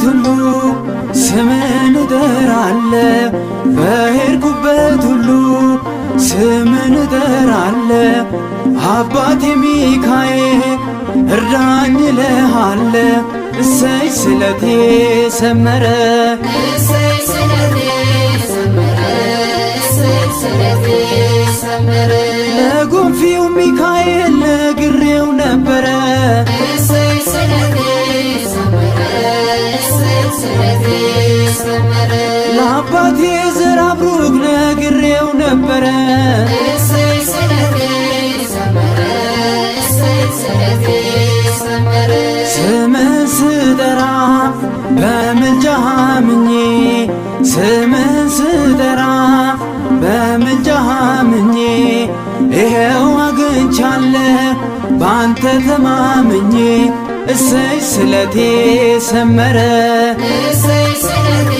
ሁሉ ስምን እጠራለሁ በሄድኩበት ሁሉ ስምን እጠራለሁ አባቴ ሚካኤል እርዳኝ እልሃለሁ እሰይ ስለቴ ሰመረ እሰይ ስለቴ ሰመረ እሰይ ስለቴ ሰመረ ለጉንፊው ሚካኤል ነግሬው ነበረ እሰይ ስለቴ ሰመረ እሰይ ስለቴ ሰመረ ለአባቴ ዘራብሩክ ነግሬው ነበረ እሰይ ስለቴ ሰመረ እሰይ ስለቴ ሰመረ ስምን ስጠራ በምልጃህ አምኜ ስምን ስጠራ በምልጃህ አምኜ ይሄው አግኝቻለሁ ባንተ ተማምኜ እሰይ ስለቴ ሰመረ እሰይ ስለቴ